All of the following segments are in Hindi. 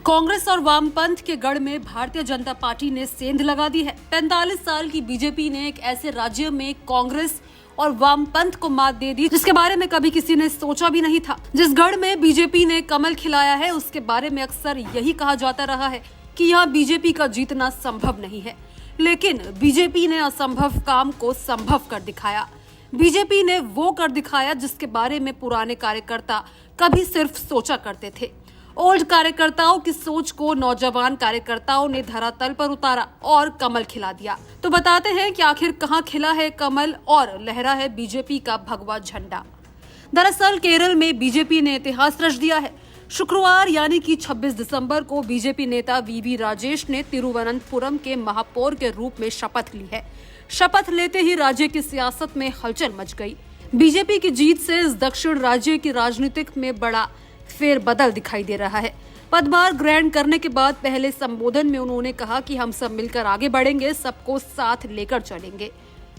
कांग्रेस और वामपंथ के गढ़ में भारतीय जनता पार्टी ने सेंध लगा दी है। 45 साल की बीजेपी ने एक ऐसे राज्य में कांग्रेस और वामपंथ को मात दे दी जिसके बारे में कभी किसी ने सोचा भी नहीं था। जिस गढ़ में बीजेपी ने कमल खिलाया है उसके बारे में अक्सर यही कहा जाता रहा है कि यहाँ बीजेपी का जीतना संभव नहीं है, लेकिन बीजेपी ने असंभव काम को संभव कर दिखाया। बीजेपी ने वो कर दिखाया जिसके बारे में पुराने कार्यकर्ता कभी सिर्फ सोचा करते थे। ओल्ड कार्यकर्ताओं की सोच को नौजवान कार्यकर्ताओं ने धरातल पर उतारा और कमल खिला दिया। तो बताते हैं कि आखिर कहां खिला है कमल और लहरा है बीजेपी का भगवा झंडा। दरअसल केरल में बीजेपी ने इतिहास रच दिया है। शुक्रवार यानी कि 26 दिसंबर को बीजेपी नेता वीवी राजेश ने तिरुवनंतपुरम के महापौर के रूप में शपथ ली है। शपथ लेते ही राज्य की सियासत में हलचल मच गई। बीजेपी की जीत से इस दक्षिण राज्य की राजनीतिक में बड़ा फेरबदल दिखाई दे रहा है। पदभार ग्रहण करने के बाद पहले संबोधन में उन्होंने कहा कि हम सब मिलकर आगे बढ़ेंगे, सबको साथ लेकर चलेंगे।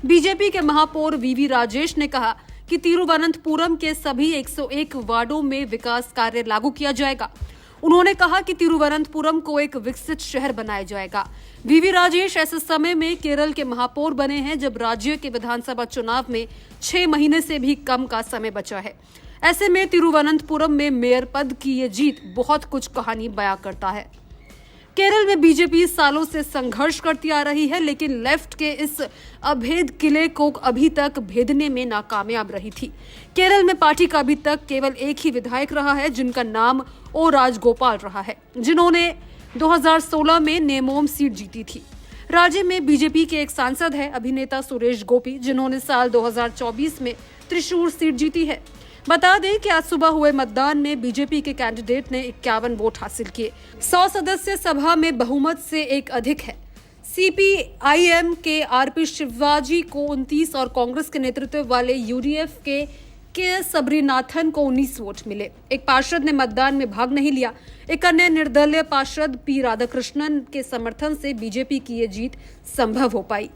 बीजेपी के महापौर वीवी राजेश ने कहा कि तिरुवनंतपुरम के सभी 101 वार्डों में विकास कार्य लागू किया जाएगा। उन्होंने कहा कि तिरुवनंतपुरम को एक विकसित शहर बनाया जाएगा। वीवी राजेश ऐसे समय में केरल के महापौर बने हैं जब राज्य के विधानसभा चुनाव में 6 महीने से भी कम का समय बचा है। ऐसे में तिरुवनंतपुरम में मेयर पद की ये जीत बहुत कुछ कहानी बयां करता है। केरल में बीजेपी सालों से संघर्ष करती आ रही है, लेकिन लेफ्ट के इस अभेद किले को अभी तक भेदने में नाकामयाब रही थी। केरल में पार्टी का अभी तक केवल एक ही विधायक रहा है जिनका नाम ओ राजगोपाल रहा है, जिन्होंने 2016 में नेमोम सीट जीती थी। राज्य में बीजेपी के एक सांसद है अभिनेता सुरेश गोपी, जिन्होंने साल 2024 में त्रिशूर सीट जीती है। बता दें कि आज सुबह हुए मतदान में बीजेपी के कैंडिडेट ने 51 वोट हासिल किए। 100 सदस्य सभा में बहुमत से एक अधिक है। सीपीआईएम के आरपी शिवाजी को 29 और कांग्रेस के नेतृत्व वाले यूडीएफ के सबरीनाथन को 19 वोट मिले। एक पार्षद ने मतदान में भाग नहीं लिया। एक अन्य निर्दलीय पार्षद पी राधाकृष्णन के समर्थन से बीजेपी की ये जीत संभव हो पाई।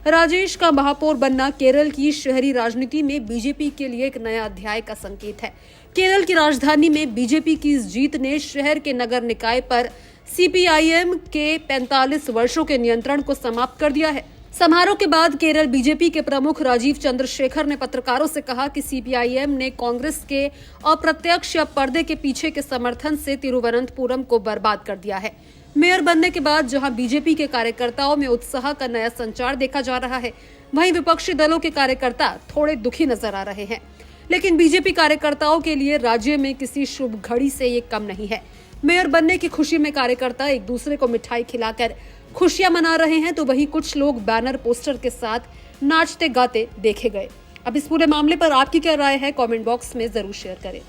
राजेश का महापौर बनना केरल की शहरी राजनीति में बीजेपी के लिए एक नया अध्याय का संकेत है। केरल की राजधानी में बीजेपी की इस जीत ने शहर के नगर निकाय पर सीपीआईएम के 45 वर्षों के नियंत्रण को समाप्त कर दिया है। समारोह के बाद केरल बीजेपी के प्रमुख राजीव चंद्रशेखर ने पत्रकारों से कहा कि सीपीआईएम ने कांग्रेस के अप्रत्यक्ष या पर्दे के पीछे के समर्थन से तिरुवनंतपुरम को बर्बाद कर दिया है। मेयर बनने के बाद जहां बीजेपी के कार्यकर्ताओं में उत्साह का नया संचार देखा जा रहा है, वहीं विपक्षी दलों के कार्यकर्ता थोड़े दुखी नजर आ रहे हैं। लेकिन बीजेपी कार्यकर्ताओं के लिए राज्य में किसी शुभ घड़ी से ये कम नहीं है। मेयर बनने की खुशी में कार्यकर्ता एक दूसरे को मिठाई खिलाकर खुशियां मना रहे हैं, तो वहीं कुछ लोग बैनर पोस्टर के साथ नाचते गाते देखे गए। अब इस पूरे मामले पर आपकी क्या राय है, कमेंट बॉक्स में जरूर शेयर करें।